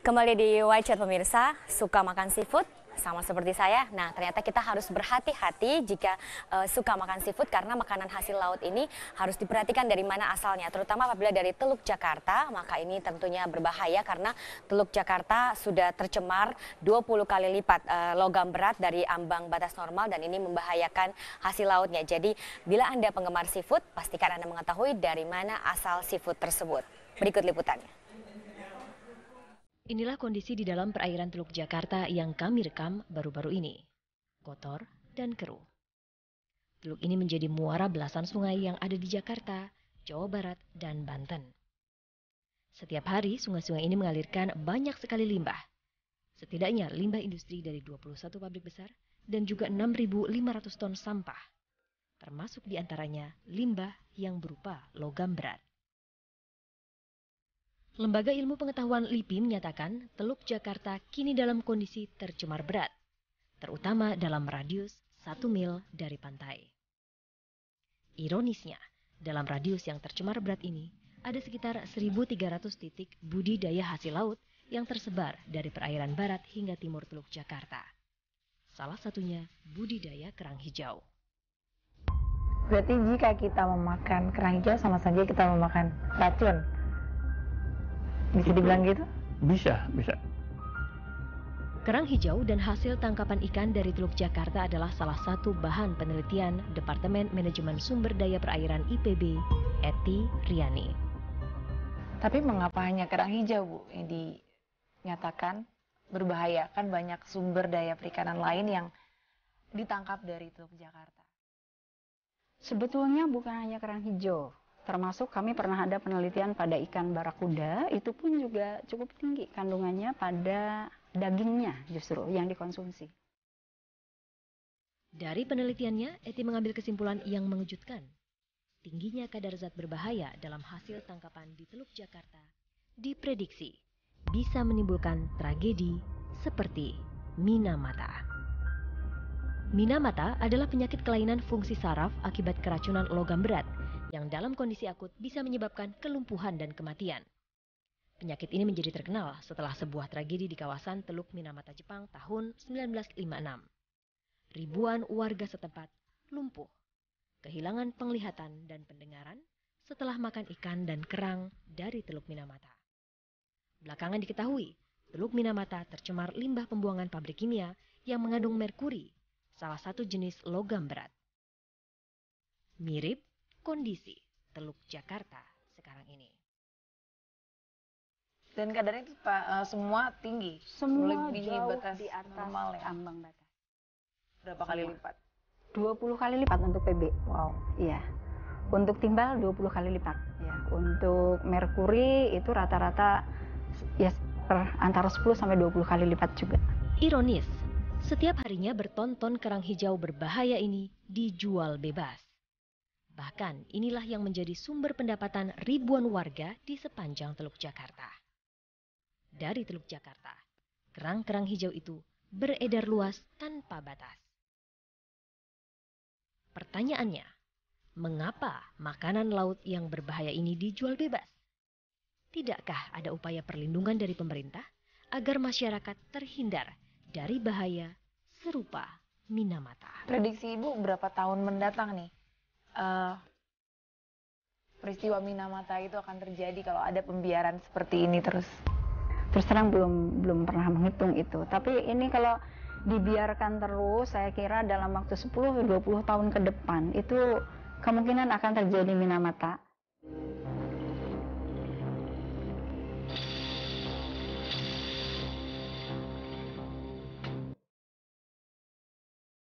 Kembali di Wajah pemirsa, suka makan seafood? Sama seperti saya. Nah, ternyata kita harus berhati-hati jika suka makan seafood karena makanan hasil laut ini harus diperhatikan dari mana asalnya. Terutama apabila dari Teluk Jakarta, maka ini tentunya berbahaya karena Teluk Jakarta sudah tercemar 20 kali lipat logam berat dari ambang batas normal dan ini membahayakan hasil lautnya. Jadi, bila Anda penggemar seafood, pastikan Anda mengetahui dari mana asal seafood tersebut. Berikut liputannya. Inilah kondisi di dalam perairan Teluk Jakarta yang kami rekam baru-baru ini. Kotor dan keruh. Teluk ini menjadi muara belasan sungai yang ada di Jakarta, Jawa Barat, dan Banten. Setiap hari sungai-sungai ini mengalirkan banyak sekali limbah. Setidaknya limbah industri dari 21 pabrik besar dan juga 6.500 ton sampah. Termasuk diantaranya limbah yang berupa logam berat. Lembaga Ilmu Pengetahuan LIPI menyatakan Teluk Jakarta kini dalam kondisi tercemar berat, terutama dalam radius 1 mil dari pantai. Ironisnya, dalam radius yang tercemar berat ini, ada sekitar 1.300 titik budidaya hasil laut yang tersebar dari perairan barat hingga timur Teluk Jakarta. Salah satunya budidaya kerang hijau. Berarti jika kita memakan kerang hijau sama saja kita memakan racun. Bisa dibilang gitu? Bisa. Kerang hijau dan hasil tangkapan ikan dari Teluk Jakarta adalah salah satu bahan penelitian Departemen Manajemen Sumber Daya Perairan IPB, Eti Riani. Tapi mengapa hanya kerang hijau, Bu, yang dinyatakan berbahaya? Kan banyak sumber daya perikanan lain yang ditangkap dari Teluk Jakarta. Sebetulnya bukan hanya kerang hijau. Termasuk kami pernah ada penelitian pada ikan barakuda, itu pun juga cukup tinggi kandungannya pada dagingnya justru yang dikonsumsi. Dari penelitiannya, Eti mengambil kesimpulan yang mengejutkan. Tingginya kadar zat berbahaya dalam hasil tangkapan di Teluk Jakarta diprediksi bisa menimbulkan tragedi seperti Minamata. Minamata adalah penyakit kelainan fungsi saraf akibat keracunan logam berat yang dalam kondisi akut bisa menyebabkan kelumpuhan dan kematian. Penyakit ini menjadi terkenal setelah sebuah tragedi di kawasan Teluk Minamata, Jepang tahun 1956. Ribuan warga setempat lumpuh, kehilangan penglihatan dan pendengaran setelah makan ikan dan kerang dari Teluk Minamata. Belakangan diketahui, Teluk Minamata tercemar limbah pembuangan pabrik kimia yang mengandung merkuri, salah satu jenis logam berat. Mirip kondisi Teluk Jakarta sekarang ini. Dan kadarnya itu semua tinggi? Semua melebihi jauh batas di atas normal ya? ambang batas. Berapa kali lipat? 20 kali lipat untuk PB. Wow. Iya. Untuk timbal 20 kali lipat. Ya. Untuk merkuri itu rata-rata ya antara 10 sampai 20 kali lipat juga. Ironis, setiap harinya berton-ton kerang hijau berbahaya ini dijual bebas. Bahkan inilah yang menjadi sumber pendapatan ribuan warga di sepanjang Teluk Jakarta. Dari Teluk Jakarta, kerang-kerang hijau itu beredar luas tanpa batas. Pertanyaannya, mengapa makanan laut yang berbahaya ini dijual bebas? Tidakkah ada upaya perlindungan dari pemerintah agar masyarakat terhindar dari bahaya serupa Minamata? Prediksi Ibu berapa tahun mendatang nih? Peristiwa Minamata itu akan terjadi kalau ada pembiaran seperti ini terus? Terus terang belum pernah menghitung itu. Tapi ini kalau dibiarkan terus, saya kira dalam waktu 10-20 tahun ke depan itu kemungkinan akan terjadi Minamata.